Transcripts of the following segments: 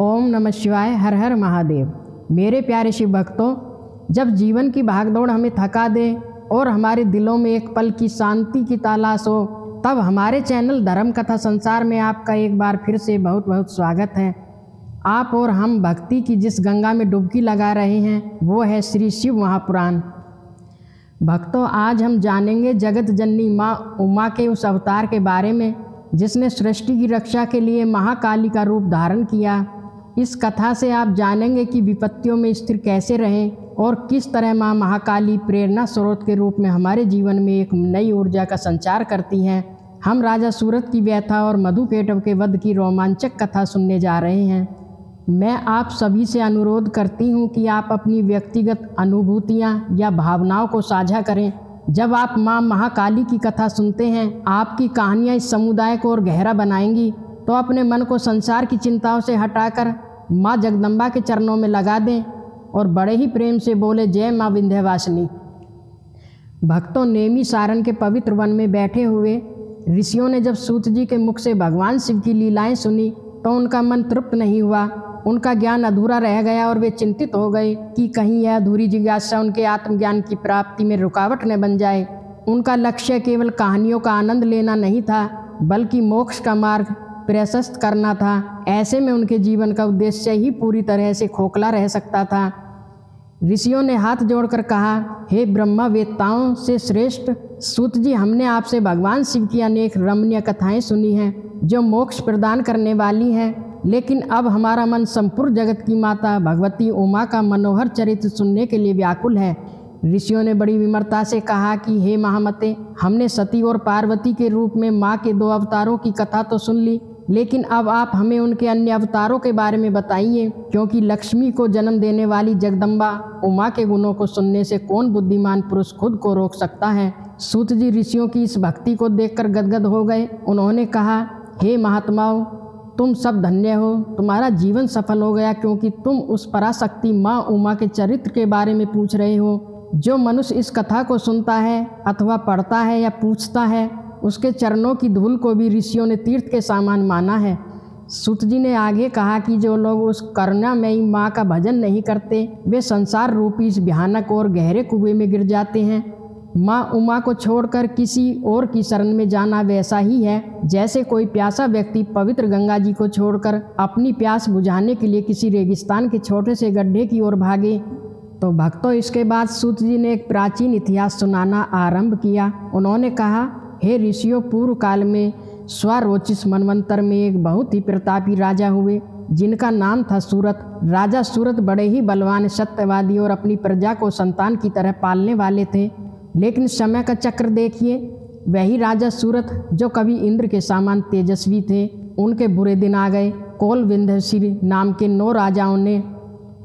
ओम नमः शिवाय। हर हर महादेव। मेरे प्यारे शिव भक्तों, जब जीवन की भागदौड़ हमें थका दे और हमारे दिलों में एक पल की शांति की तलाश हो, तब हमारे चैनल धर्म कथा संसार में आपका एक बार फिर से बहुत बहुत स्वागत है। आप और हम भक्ति की जिस गंगा में डुबकी लगा रहे हैं वो है श्री शिव महापुराण। भक्तों, आज हम जानेंगे जगत जननी माँ उमा के उस अवतार के बारे में जिसने सृष्टि की रक्षा के लिए महाकाली का रूप धारण किया। इस कथा से आप जानेंगे कि विपत्तियों में स्थिर कैसे रहें और किस तरह माँ महाकाली प्रेरणा स्रोत के रूप में हमारे जीवन में एक नई ऊर्जा का संचार करती हैं। हम राजा सूरत की व्यथा और मधुकेटव के वध की रोमांचक कथा सुनने जा रहे हैं। मैं आप सभी से अनुरोध करती हूँ कि आप अपनी व्यक्तिगत अनुभूतियाँ या भावनाओं को साझा करें। जब आप माँ महाकाली की कथा सुनते हैं, आपकी कहानियाँ इस समुदाय को और गहरा बनाएंगी। तो अपने मन को संसार की चिंताओं से हटाकर माँ जगदम्बा के चरणों में लगा दें और बड़े ही प्रेम से बोले, जय माँ विंध्यवासिनी। भक्तों, नेमी सारण के पवित्र वन में बैठे हुए ऋषियों ने जब सूत जी के मुख से भगवान शिव की लीलाएं सुनी तो उनका मन तृप्त नहीं हुआ। उनका ज्ञान अधूरा रह गया और वे चिंतित हो गए कि कहीं यह अधूरी जिज्ञासा उनके आत्मज्ञान की प्राप्ति में रुकावट न बन जाए। उनका लक्ष्य केवल कहानियों का आनंद लेना नहीं था, बल्कि मोक्ष का मार्ग प्रशस्त करना था। ऐसे में उनके जीवन का उद्देश्य ही पूरी तरह से खोखला रह सकता था। ऋषियों ने हाथ जोड़कर कहा, हे ब्रह्मा वेत्ताओं से श्रेष्ठ सूत जी, हमने आपसे भगवान शिव की अनेक रमणीय कथाएं सुनी हैं जो मोक्ष प्रदान करने वाली हैं, लेकिन अब हमारा मन संपूर्ण जगत की माता भगवती उमा का मनोहर चरित्र सुनने के लिए व्याकुल है। ऋषियों ने बड़ी विमरता से कहा कि हे महामते, हमने सती और पार्वती के रूप में माँ के 2 अवतारों की कथा तो सुन ली, लेकिन अब आप हमें उनके अन्य अवतारों के बारे में बताइए, क्योंकि लक्ष्मी को जन्म देने वाली जगदम्बा उमा के गुणों को सुनने से कौन बुद्धिमान पुरुष खुद को रोक सकता है। सूत जी ऋषियों की इस भक्ति को देखकर गदगद हो गए। उन्होंने कहा, हे महात्माओं, तुम सब धन्य हो, तुम्हारा जीवन सफल हो गया, क्योंकि तुम उस पराशक्ति माँ उमा के चरित्र के बारे में पूछ रहे हो। जो मनुष्य इस कथा को सुनता है अथवा पढ़ता है या पूछता है, उसके चरणों की धूल को भी ऋषियों ने तीर्थ के समान माना है। सूत जी ने आगे कहा कि जो लोग उस करुणामयी माँ का भजन नहीं करते, वे संसार रूपी इस भयानक और गहरे कुएं में गिर जाते हैं। माँ उमा को छोड़कर किसी और की शरण में जाना वैसा ही है जैसे कोई प्यासा व्यक्ति पवित्र गंगा जी को छोड़कर अपनी प्यास बुझाने के लिए किसी रेगिस्तान के छोटे से गड्ढे की ओर भागे। तो भक्तों, इसके बाद सूत जी ने एक प्राचीन इतिहास सुनाना आरंभ किया। उन्होंने कहा, हे ऋषियों, पूर्व काल में स्वारोचिष मनवंतर में एक बहुत ही प्रतापी राजा हुए जिनका नाम था सूरत। राजा सूरत बड़े ही बलवान, सत्यवादी और अपनी प्रजा को संतान की तरह पालने वाले थे। लेकिन समय का चक्र देखिए, वही राजा सूरत जो कभी इंद्र के समान तेजस्वी थे, उनके बुरे दिन आ गए। कोल विंध्यसिरी नाम के 9 राजाओं ने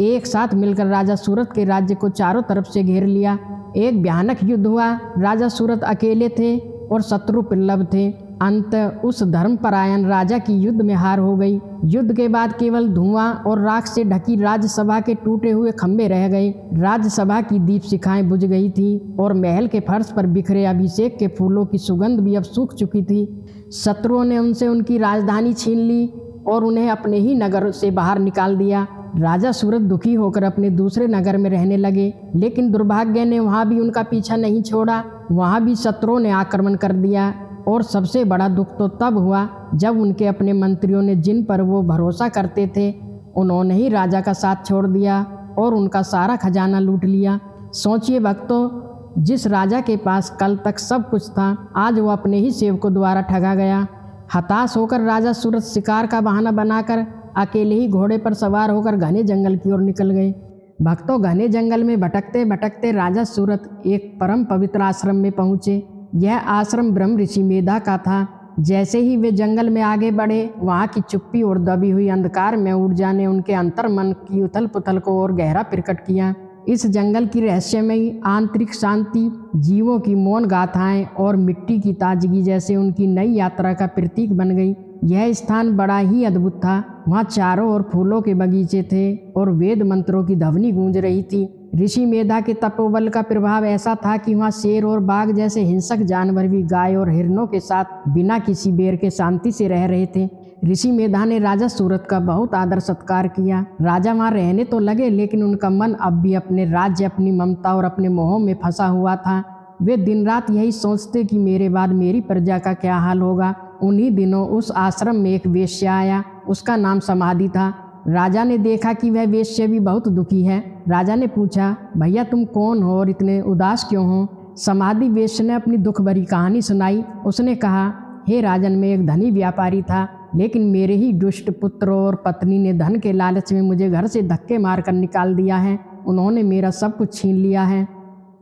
एक साथ मिलकर राजा सूरत के राज्य को चारों तरफ से घेर लिया। एक भयानक युद्ध हुआ। राजा सूरत अकेले थे और शत्रु प्रबल थे। अंत उस धर्मपरायण राजा की युद्ध में हार हो गई। युद्ध के बाद केवल धुआं और राख से ढकी राज्यसभा के टूटे हुए खंभे रह गए। राज्यसभा की दीप शिखाएं बुझ गई थी और महल के फर्श पर बिखरे अभिषेक के फूलों की सुगंध भी अब सूख चुकी थी। शत्रुओं ने उनसे उनकी राजधानी छीन ली और उन्हें अपने ही नगर से बाहर निकाल दिया। राजा सूरत दुखी होकर अपने दूसरे नगर में रहने लगे, लेकिन दुर्भाग्य ने वहाँ भी उनका पीछा नहीं छोड़ा। वहाँ भी शत्रुओं ने आक्रमण कर दिया और सबसे बड़ा दुख तो तब हुआ जब उनके अपने मंत्रियों ने, जिन पर वो भरोसा करते थे, उन्होंने ही राजा का साथ छोड़ दिया और उनका सारा खजाना लूट लिया। सोचिए भक्तों, जिस राजा के पास कल तक सब कुछ था, आज वो अपने ही सेवकों द्वारा ठगा गया। हताश होकर राजा सूरत शिकार का बहाना बनाकर अकेले ही घोड़े पर सवार होकर घने जंगल की ओर निकल गए। भक्तों, घने जंगल में भटकते भटकते राजा सूरत एक परम पवित्र आश्रम में पहुँचे। यह आश्रम ब्रह्म ऋषि मेधा का था। जैसे ही वे जंगल में आगे बढ़े, वहाँ की चुप्पी और दबी हुई अंधकार में ऊर्जा ने उनके अंतर मन की उथल पुथल को और गहरा प्रकट किया। इस जंगल की रहस्यमयी आंतरिक शांति, जीवों की मौन गाथाएं और मिट्टी की ताजगी जैसे उनकी नई यात्रा का प्रतीक बन गई। यह स्थान बड़ा ही अद्भुत था। वहाँ चारों ओर फूलों के बगीचे थे और वेद मंत्रों की ध्वनि गूंज रही थी। ऋषि मेधा के तपोबल का प्रभाव ऐसा था कि वहाँ शेर और बाघ जैसे हिंसक जानवर भी गाय और हिरणों के साथ बिना किसी बेर के शांति से रह रहे थे। ऋषि मेधा ने राजा सूरत का बहुत आदर सत्कार किया। राजा वहाँ रहने तो लगे, लेकिन उनका मन अब भी अपने राज्य, अपनी ममता और अपने मोह में फंसा हुआ था। वे दिन रात यही सोचते कि मेरे बाद मेरी प्रजा का क्या हाल होगा। उन्हीं दिनों उस आश्रम में एक वेश्या आया। उसका नाम समाधि था। राजा ने देखा कि वह वेश्या भी बहुत दुखी है। राजा ने पूछा, भैया तुम कौन हो और इतने उदास क्यों हो? समाधि वेश्या ने अपनी दुख भरी कहानी सुनाई। उसने कहा, हे राजन, मैं एक धनी व्यापारी था, लेकिन मेरे ही दुष्ट पुत्र और पत्नी ने धन के लालच में मुझे घर से धक्के मारकर निकाल दिया है। उन्होंने मेरा सब कुछ छीन लिया है।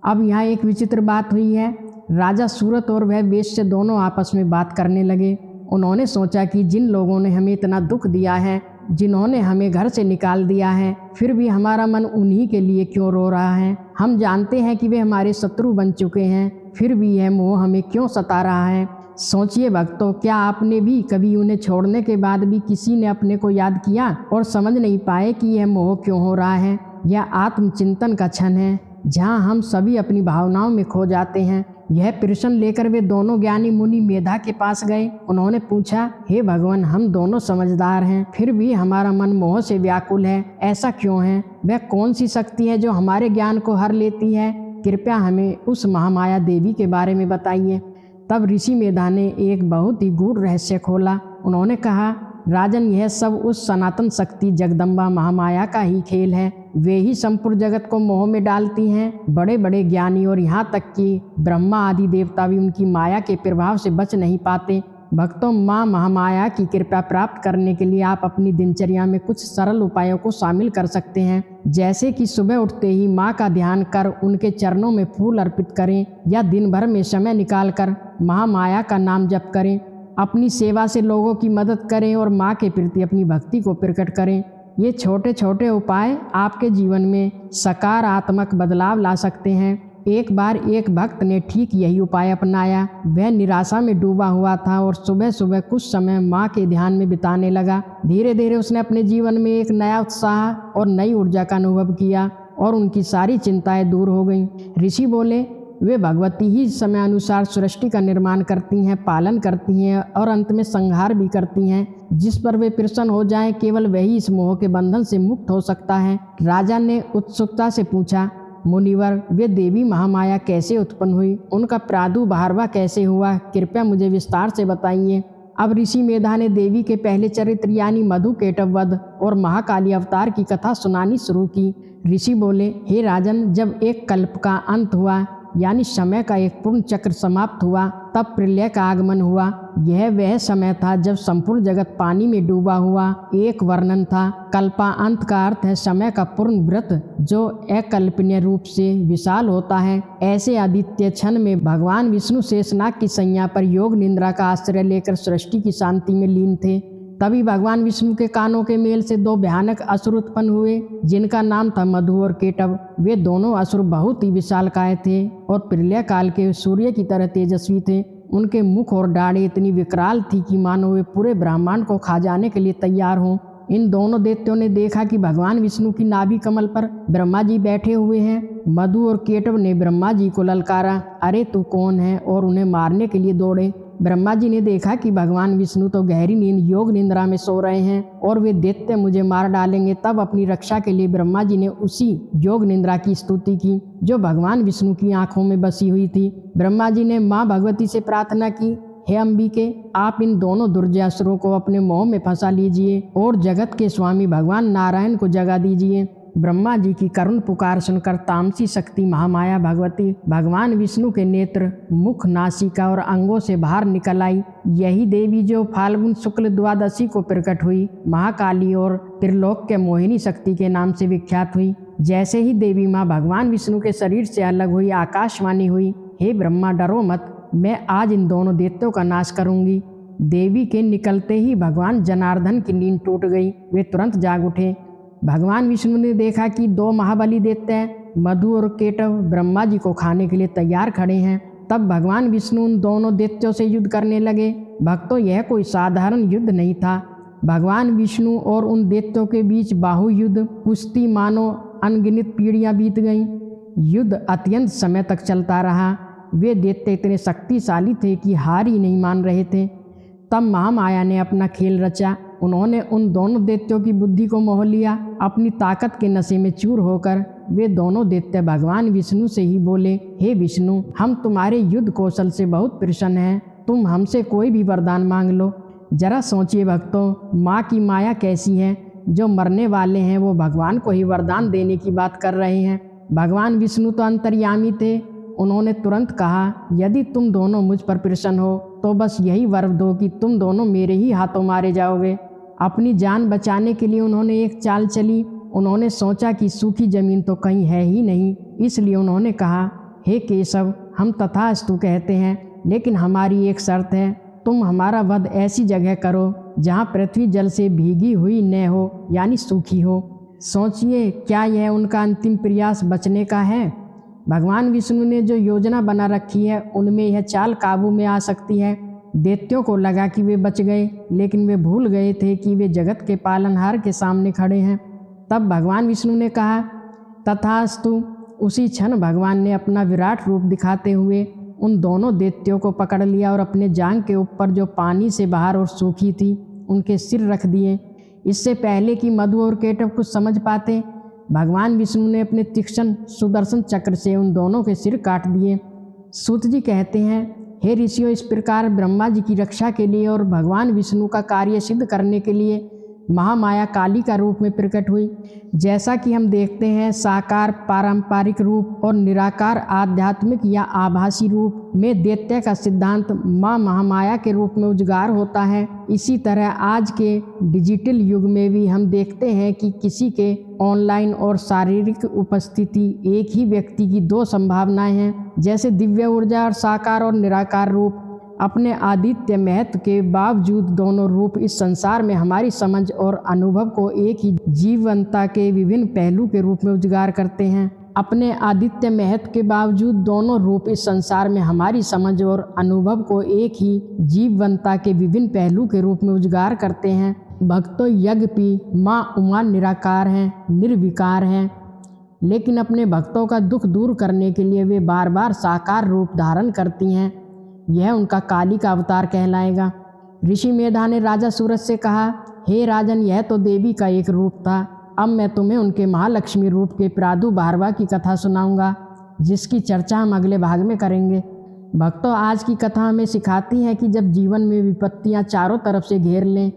अब यहाँ एक विचित्र बात हुई है। राजा सूरत और वह वेश्या दोनों आपस में बात करने लगे। उन्होंने सोचा कि जिन लोगों ने हमें इतना दुख दिया है, जिन्होंने हमें घर से निकाल दिया है, फिर भी हमारा मन उन्हीं के लिए क्यों रो रहा है। हम जानते हैं कि वे हमारे शत्रु बन चुके हैं, फिर भी यह मोह हमें क्यों सता रहा है। सोचिए भक्तों, क्या आपने भी कभी उन्हें छोड़ने के बाद भी किसी ने अपने को याद किया और समझ नहीं पाए कि यह मोह क्यों हो रहा है? यह आत्मचिंतन का क्षण है, जहाँ हम सभी अपनी भावनाओं में खो जाते हैं। यह प्रश्न लेकर वे दोनों ज्ञानी मुनि मेधा के पास गए। उन्होंने पूछा, हे भगवान, हम दोनों समझदार हैं, फिर भी हमारा मन मोह से व्याकुल है। ऐसा क्यों है? वह कौन सी शक्ति है जो हमारे ज्ञान को हर लेती है? कृपया हमें उस महामाया देवी के बारे में बताइए। तब ऋषि मेधा ने एक बहुत ही गूढ़ रहस्य खोला। उन्होंने कहा, राजन, यह सब उस सनातन शक्ति जगदम्बा महामाया का ही खेल है। वे ही संपूर्ण जगत को मोह में डालती हैं। बड़े बड़े ज्ञानी और यहाँ तक कि ब्रह्मा आदि देवता भी उनकी माया के प्रभाव से बच नहीं पाते। भक्तों, माँ महामाया की कृपा प्राप्त करने के लिए आप अपनी दिनचर्या में कुछ सरल उपायों को शामिल कर सकते हैं, जैसे कि सुबह उठते ही माँ का ध्यान कर उनके चरणों में फूल अर्पित करें, या दिन भर में समय निकालकर महामाया का नाम जप करें। अपनी सेवा से लोगों की मदद करें और माँ के प्रति अपनी भक्ति को प्रकट करें। ये छोटे छोटे उपाय आपके जीवन में सकारात्मक बदलाव ला सकते हैं। एक बार एक भक्त ने ठीक यही उपाय अपनाया। वह निराशा में डूबा हुआ था और सुबह सुबह कुछ समय माँ के ध्यान में बिताने लगा। धीरे धीरे उसने अपने जीवन में एक नया उत्साह और नई ऊर्जा का अनुभव किया और उनकी सारी चिंताएं दूर हो गईं। ऋषि बोले, वे भगवती ही समय अनुसार सृष्टि का निर्माण करती हैं, पालन करती हैं और अंत में संहार भी करती हैं। जिस पर वे प्रसन्न हो जाएं, केवल वही इस मोह के बंधन से मुक्त हो सकता है। राजा ने उत्सुकता से पूछा, मुनिवर, वे देवी महामाया कैसे उत्पन्न हुई? उनका प्रादुर्भाव कैसे हुआ? कृपया मुझे विस्तार से बताइए। अब ऋषि मेधा ने देवी के पहले चरित्र यानी मधुकेटव वध और महाकाली अवतार की कथा सुनानी शुरू की। ऋषि बोले, हे राजन, जब एक कल्प का अंत हुआ यानी समय का एक पूर्ण चक्र समाप्त हुआ, तब प्रलय का आगमन हुआ। यह वह समय था जब संपूर्ण जगत पानी में डूबा हुआ। एक वर्णन था। कल्पांत का अर्थ है समय का पूर्ण व्रत, जो अकल्पनीय रूप से विशाल होता है। ऐसे आदित्य क्षण में भगवान विष्णु शेषनाग की सैया पर योग निद्रा का आश्रय लेकर सृष्टि की शांति में लीन थे। तभी भगवान विष्णु के कानों के मेल से दो भयानक असुर उत्पन्न हुए, जिनका नाम था मधु और केटव। वे दोनों असुर बहुत ही विशालकाय थे और प्रलय काल के सूर्य की तरह तेजस्वी थे। उनके मुख और दाढ़ें इतनी विकराल थी कि मानो वे पूरे ब्रह्मांड को खा जाने के लिए तैयार हों। इन दोनों दैत्यों ने देखा कि भगवान विष्णु की नाभि कमल पर ब्रह्मा जी बैठे हुए हैं। मधु और केटव ने ब्रह्मा जी को ललकारा, अरे तू कौन है, और उन्हें मारने के लिए दौड़े। ब्रह्मा जी ने देखा कि भगवान विष्णु तो गहरी नींद योग निद्रा में सो रहे हैं और वे दैत्य मुझे मार डालेंगे। तब अपनी रक्षा के लिए ब्रह्मा जी ने उसी योग निद्रा की स्तुति की जो भगवान विष्णु की आंखों में बसी हुई थी। ब्रह्मा जी ने माँ भगवती से प्रार्थना की, हे अंबिके, आप इन दोनों दुर्जय को अपने मोह में फंसा लीजिए और जगत के स्वामी भगवान नारायण को जगा दीजिए। ब्रह्मा जी की करुण पुकार सुनकर तामसी शक्ति महामाया भगवती भगवान विष्णु के नेत्र, मुख, नासिका और अंगों से बाहर निकल आई। यही देवी जो फाल्गुन शुक्ल द्वादशी को प्रकट हुई, महाकाली और त्रिलोक के मोहिनी शक्ति के नाम से विख्यात हुई। जैसे ही देवी माँ भगवान विष्णु के शरीर से अलग हुई, आकाशवाणी हुई, हे ब्रह्मा, डरो मत, मैं आज इन दोनों दैत्यों का नाश करूंगी। देवी के निकलते ही भगवान जनार्दन की नींद टूट गई। वे तुरंत जाग उठे। भगवान विष्णु ने देखा कि दो महाबली दैत्य मधु और केटव ब्रह्मा जी को खाने के लिए तैयार खड़े हैं। तब भगवान विष्णु उन दोनों दैत्यों से युद्ध करने लगे। भक्तों, यह कोई साधारण युद्ध नहीं था। भगवान विष्णु और उन दैत्यों के बीच बाहु युद्ध, कुश्ती, मानो अनगिनत पीढ़ियां बीत गईं। युद्ध अत्यंत समय तक चलता रहा। वे दैत्य इतने शक्तिशाली थे कि हार ही नहीं मान रहे थे। तब महामाया ने अपना खेल रचा। उन्होंने उन दोनों दैत्यों की बुद्धि को मोह लिया। अपनी ताकत के नशे में चूर होकर वे दोनों दैत्य भगवान विष्णु से ही बोले, हे विष्णु, हम तुम्हारे युद्ध कौशल से बहुत प्रसन्न हैं, तुम हमसे कोई भी वरदान मांग लो। जरा सोचिए भक्तों, माँ की माया कैसी है। जो मरने वाले हैं वो भगवान को ही वरदान देने की बात कर रहे हैं। भगवान विष्णु तो अंतर्यामी थे। उन्होंने तुरंत कहा, यदि तुम दोनों मुझ पर प्रसन्न हो तो बस यही वर दो कि तुम दोनों मेरे ही हाथों मारे जाओगे। अपनी जान बचाने के लिए उन्होंने एक चाल चली। उन्होंने सोचा कि सूखी जमीन तो कहीं है ही नहीं, इसलिए उन्होंने कहा, हे केशव, हम तथास्तु कहते हैं, लेकिन हमारी एक शर्त है, तुम हमारा वध ऐसी जगह करो जहाँ पृथ्वी जल से भीगी हुई न हो, यानी सूखी हो। सोचिए, क्या यह उनका अंतिम प्रयास बचने का है? भगवान विष्णु ने जो योजना बना रखी है उनमें यह चाल काबू में आ सकती है। दैत्यों को लगा कि वे बच गए, लेकिन वे भूल गए थे कि वे जगत के पालनहार के सामने खड़े हैं। तब भगवान विष्णु ने कहा, तथास्तु। उसी क्षण भगवान ने अपना विराट रूप दिखाते हुए उन दोनों दैत्यों को पकड़ लिया और अपने जांघ के ऊपर जो पानी से बाहर और सूखी थी उनके सिर रख दिए। इससे पहले कि मधु और केटव कुछ समझ पाते, भगवान विष्णु ने अपने तीक्ष्ण सुदर्शन चक्र से उन दोनों के सिर काट दिए। सूत जी कहते हैं, हे ऋषियों, इस प्रकार ब्रह्मा जी की रक्षा के लिए और भगवान विष्णु का कार्य सिद्ध करने के लिए महामाया काली का रूप में प्रकट हुई। जैसा कि हम देखते हैं, साकार पारंपरिक रूप और निराकार आध्यात्मिक या आभासी रूप में दैत्य का सिद्धांत माँ महामाया के रूप में उजागर होता है। इसी तरह आज के डिजिटल युग में भी हम देखते हैं कि किसी के ऑनलाइन और शारीरिक उपस्थिति एक ही व्यक्ति की दो संभावनाएं हैं। जैसे दिव्य ऊर्जा और साकार और निराकार रूप। अपने आदित्य महत्व के बावजूद दोनों रूप इस संसार में हमारी समझ और अनुभव को एक ही जीवंतता के विभिन्न पहलू के रूप में उजागर करते हैं। अपने आदित्य महत्व के बावजूद दोनों रूप इस संसार में हमारी समझ और अनुभव को एक ही जीवंतता के विभिन्न पहलू के रूप में उजागर करते हैं। भक्तों, यज्ञपी माँ उमा निराकार हैं, निर्विकार हैं, लेकिन अपने भक्तों का दुख दूर करने के लिए वे बार बार साकार रूप धारण करती हैं। यह उनका काली का अवतार कहलाएगा। ऋषि मेधा ने राजा सूरज से कहा, हे राजन, यह तो देवी का एक रूप था। अब मैं तुम्हें उनके महालक्ष्मी रूप के प्रादुर्भाव की कथा सुनाऊंगा, जिसकी चर्चा हम अगले भाग में करेंगे। भक्तों, आज की कथा हमें सिखाती है कि जब जीवन में विपत्तियां चारों तरफ से घेर लें,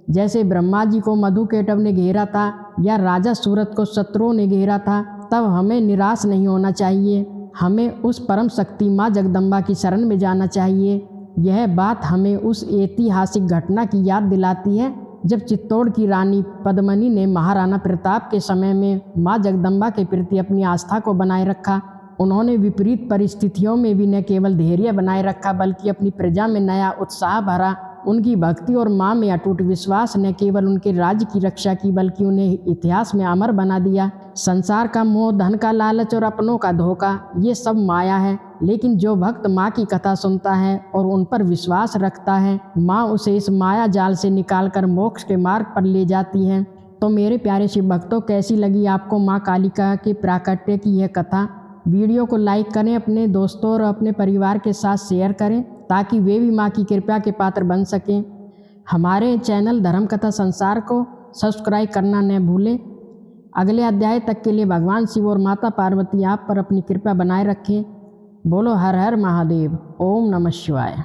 जैसे ब्रह्मा जी को मधु केटव ने घेरा था या राजा सूरज को शत्रुओं ने घेरा था, तब हमें निराश नहीं होना चाहिए। हमें उस परम शक्ति माँ जगदम्बा की शरण में जाना चाहिए। यह बात हमें उस ऐतिहासिक घटना की याद दिलाती है जब चित्तौड़ की रानी पद्मिनी ने महाराणा प्रताप के समय में माँ जगदम्बा के प्रति अपनी आस्था को बनाए रखा। उन्होंने विपरीत परिस्थितियों में भी न केवल धैर्य बनाए रखा, बल्कि अपनी प्रजा में नया उत्साह भरा। उनकी भक्ति और माँ में अटूट विश्वास न केवल उनके राज्य की रक्षा की, बल्कि उन्हें इतिहास में अमर बना दिया। संसार का मोह, धन का लालच और अपनों का धोखा, ये सब माया है, लेकिन जो भक्त माँ की कथा सुनता है और उन पर विश्वास रखता है, माँ उसे इस माया जाल से निकालकर मोक्ष के मार्ग पर ले जाती है। तो मेरे प्यारे शिव भक्तों, कैसी लगी आपको माँ कालिका के प्राकट्य की यह कथा? वीडियो को लाइक करें, अपने दोस्तों और अपने परिवार के साथ शेयर करें, ताकि वे भी माँ की कृपा के पात्र बन सकें। हमारे चैनल धर्म कथा संसार को सब्सक्राइब करना न भूलें। अगले अध्याय तक के लिए भगवान शिव और माता पार्वती आप पर अपनी कृपा बनाए रखें। बोलो हर हर महादेव। ओम नमः शिवाय।